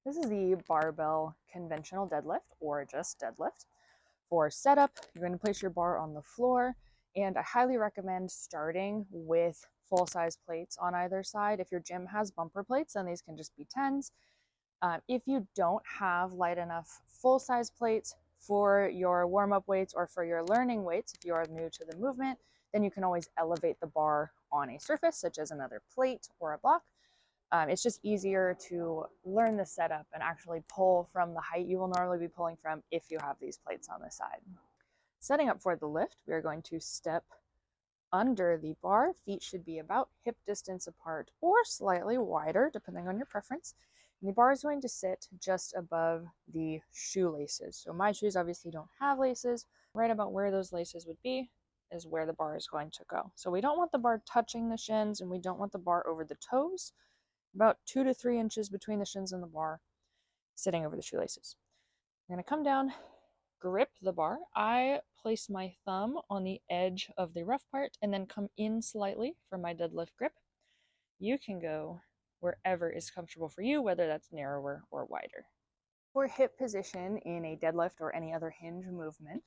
This is the barbell conventional deadlift, or just deadlift. For setup, you're going to place your bar on the floor, and I highly recommend starting with full-size plates on either side. If your gym has bumper plates, then these can just be 10s. If you don't have light enough full-size plates for your warm-up weights or for your learning weights, if you are new to the movement, then you can always elevate the bar on a surface, such as another plate or a block. It's just easier to learn the setup and actually pull from the height you will normally be pulling from if you have these plates on the side. Setting up for the lift, we are going to step under the bar. Feet should be about hip distance apart or slightly wider, depending on your preference. And the bar is going to sit just above the shoelaces. So my shoes obviously don't have laces. Right about where those laces would be is where the bar is going to go. So we don't want the bar touching the shins, and we don't want the bar over the toes. About 2 to 3 inches between the shins and the bar, sitting over the shoelaces. I'm going to come down, grip the bar. I place my thumb on the edge of the rough part and then come in slightly for my deadlift grip. You can go wherever is comfortable for you, whether that's narrower or wider. For hip position in a deadlift or any other hinge movement,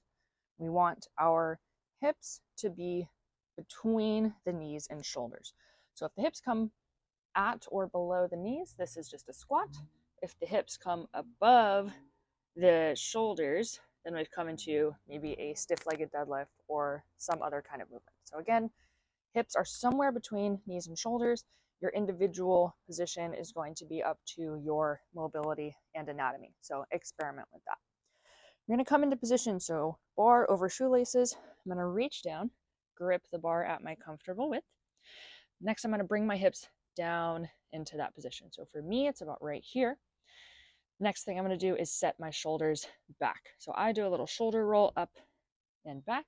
we want our hips to be between the knees and shoulders. So if the hips come at or below the knees, this is just a squat. If the hips come above the shoulders, then we've come into maybe a stiff-legged deadlift or some other kind of movement. So again, hips are somewhere between knees and shoulders. Your individual position is going to be up to your mobility and anatomy. So experiment with that. You're going to come into position. So bar over shoelaces. I'm going to reach down, grip the bar at my comfortable width. Next, I'm going to bring my hips down into that position. So for me, it's about right here. Next thing I'm going to do is set my shoulders back. So I do a little shoulder roll up and back,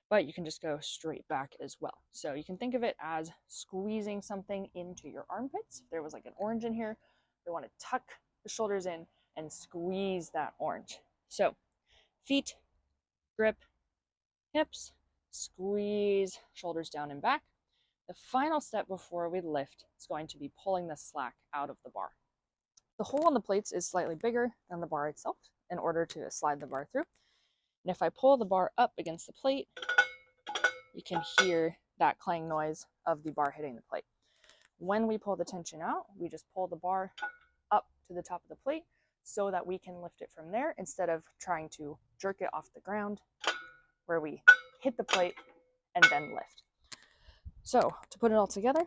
but you can just go straight back as well. So you can think of it as squeezing something into your armpits. If there was like an orange in here, you want to tuck the shoulders in and squeeze that orange. So feet, grip, hips, squeeze, shoulders down and back. The final step before we lift is going to be pulling the slack out of the bar. The hole on the plates is slightly bigger than the bar itself in order to slide the bar through. And if I pull the bar up against the plate, you can hear that clang noise of the bar hitting the plate. When we pull the tension out, we just pull the bar up to the top of the plate so that we can lift it from there instead of trying to jerk it off the ground where we hit the plate and then lift. So to put it all together,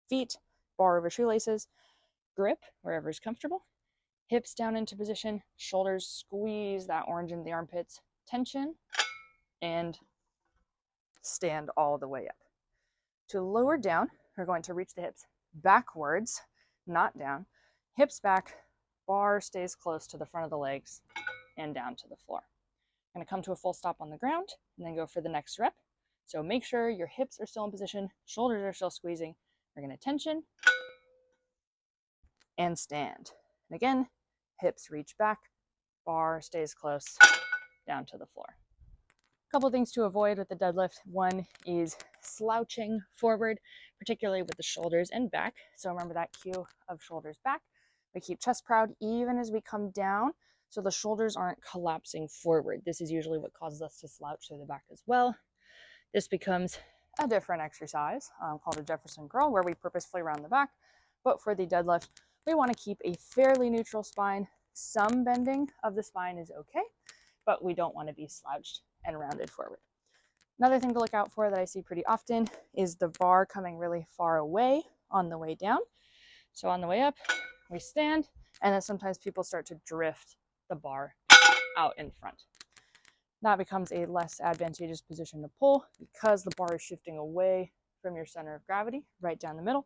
feet, bar over shoelaces, grip wherever is comfortable, hips down into position, shoulders squeeze that orange into the armpits, tension, and stand all the way up. To lower down, we're going to reach the hips backwards, not down. Hips back, bar stays close to the front of the legs and down to the floor. I'm going to come to a full stop on the ground and then go for the next rep. So make sure your hips are still in position, shoulders are still squeezing. We're going to tension and stand. And again, hips reach back, bar stays close, down to the floor. A couple things to avoid with the deadlift. One is slouching forward, particularly with the shoulders and back. So remember that cue of shoulders back. We keep chest proud even as we come down, so the shoulders aren't collapsing forward. This is usually what causes us to slouch through the back as well. This becomes a different exercise called a Jefferson curl, where we purposefully round the back. But for the deadlift, we want to keep a fairly neutral spine. Some bending of the spine is okay, but we don't want to be slouched and rounded forward. Another thing to look out for that I see pretty often is the bar coming really far away on the way down. So on the way up, we stand, and then sometimes people start to drift the bar out in front. That becomes a less advantageous position to pull because the bar is shifting away from your center of gravity, right down the middle.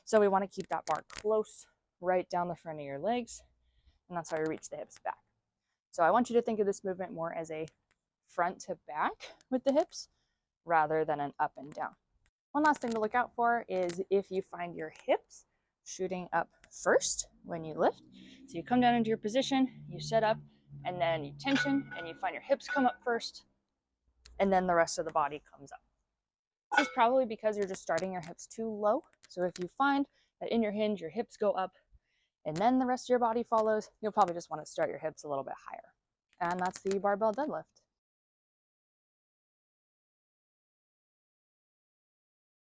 So we want to keep that bar close, right down the front of your legs, and that's how you reach the hips back. So I want you to think of this movement more as a front to back with the hips rather than an up and down. One last thing to look out for is if you find your hips shooting up first when you lift. So you come down into your position, you set up, and then you tension, and you find your hips come up first, and then the rest of the body comes up. This is probably because you're just starting your hips too low. So if you find that in your hinge, your hips go up, and then the rest of your body follows, you'll probably just want to start your hips a little bit higher. And that's the barbell deadlift.